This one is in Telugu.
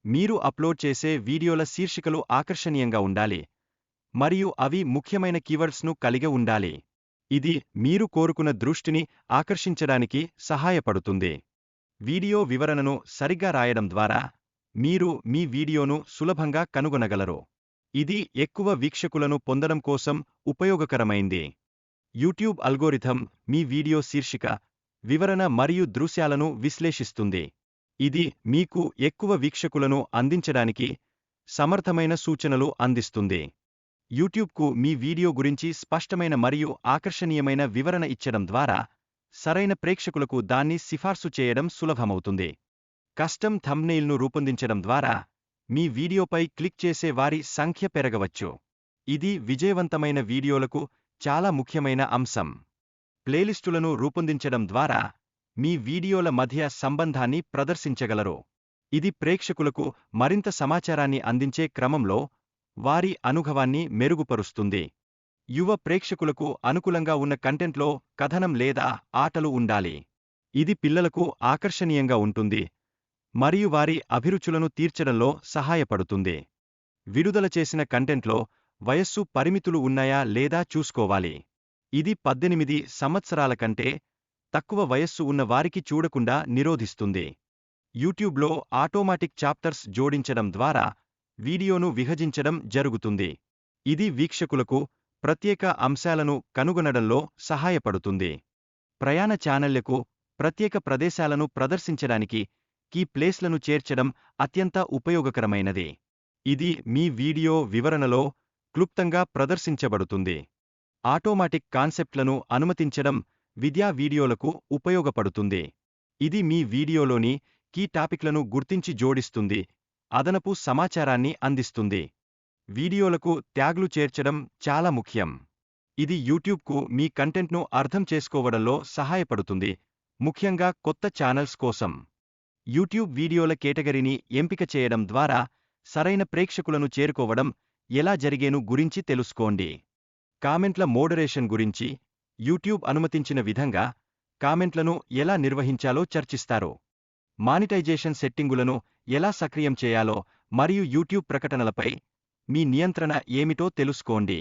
మీరు అప్లోడ్ చేసే వీడియోల శీర్షికలు ఆకర్షణీయంగా ఉండాలి మరియు అవి ముఖ్యమైన కీవర్డ్స్ను కలిగి ఉండాలి. ఇది మీరు కోరుకున్న దృష్టిని ఆకర్షించడానికి సహాయపడుతుంది. వీడియో వివరణను సరిగ్గా రాయడం ద్వారా మీరు మీ వీడియోను సులభంగా కనుగొనగలరు. ఇది ఎక్కువ వీక్షకులను పొందడం కోసం ఉపయోగకరమైంది. యూట్యూబ్ అల్గోరిథం మీ వీడియో శీర్షిక, వివరణ మరియు దృశ్యాలను విశ్లేషిస్తుంది. ఇది మీకు ఎక్కువ వీక్షకులను అందించడానికి సమర్థమైన సూచనలు అందిస్తుంది. యూట్యూబ్కు మీ వీడియో గురించి స్పష్టమైన మరియు ఆకర్షణీయమైన వివరణ ఇచ్చడం ద్వారా సరైన ప్రేక్షకులకు దాన్ని సిఫార్సు చేయడం సులభమవుతుంది. కస్టమ్ థంబ్నెయిల్ను రూపొందించడం ద్వారా మీ వీడియోపై క్లిక్ చేసే వారి సంఖ్య పెరగవచ్చు. ఇది విజయవంతమైన వీడియోలకు చాలా ముఖ్యమైన అంశం. ప్లేలిస్టులను రూపొందించడం ద్వారా మీ వీడియోల మధ్య సంబంధాన్ని ప్రదర్శించగలరు. ఇది ప్రేక్షకులకు మరింత సమాచారాన్ని అందించే క్రమంలో వారి అనుభవాన్ని మెరుగుపరుస్తుంది. యువ ప్రేక్షకులకు అనుకూలంగా ఉన్న కంటెంట్లో కథనం లేదా ఆటలు ఉండాలి. ఇది పిల్లలకు ఆకర్షణీయంగా ఉంటుంది మరియు వారి అభిరుచులను తీర్చడంలో సహాయపడుతుంది. విడుదల చేసిన కంటెంట్లో వయస్సు పరిమితులు ఉన్నాయా లేదా చూసుకోవాలి. ఇది 18 సంవత్సరాల కంటే తక్కువ వయస్సు ఉన్న వారికి చూడకుండా నిరోధిస్తుంది. యూట్యూబ్లో ఆటోమాటిక్ చాప్టర్స్ జోడించడం ద్వారా వీడియోను విభజించడం జరుగుతుంది. ఇది వీక్షకులకు ప్రత్యేక అంశాలను కనుగొనడంలో సహాయపడుతుంది. ప్రయాణ ఛానళ్లకు ప్రత్యేక ప్రదేశాలను ప్రదర్శించడానికి కీ ప్లేస్లను చేర్చడం అత్యంత ఉపయోగకరమైనది. ఇది మీ వీడియో వివరణలో క్లుప్తంగా ప్రదర్శించబడుతుంది. ఆటోమాటిక్ కాన్సెప్ట్లను అనుమతించడం విద్యా వీడియోలకు ఉపయోగపడుతుంది. ఇది మీ వీడియోలోని కీ టాపిక్లను గుర్తించి జోడిస్తుంది, అదనపు సమాచారాన్ని అందిస్తుంది. వీడియోలకు ట్యాగ్లు చేర్చడం చాలా ముఖ్యం. ఇది యూట్యూబ్కు మీ కంటెంట్ను అర్థం చేసుకోవడంలో సహాయపడుతుంది, ముఖ్యంగా కొత్త ఛానల్స్ కోసం. యూట్యూబ్ వీడియోల కేటగిరీని ఎంపిక చేయడం ద్వారా సరైన ప్రేక్షకులను చేరుకోవడం ఎలా జరిగేను గురించి తెలుసుకోండి. కామెంట్ల మోడరేషన్ గురించి యూట్యూబ్ అనుమతించిన విధంగా కామెంట్లను ఎలా నిర్వహించాలో చర్చిస్తారు. మానిటైజేషన్ సెట్టింగులను ఎలా సక్రియం చేయాలో మరియు యూట్యూబ్ ప్రకటనలపై మీ నియంత్రణ ఏమిటో తెలుసుకోండి.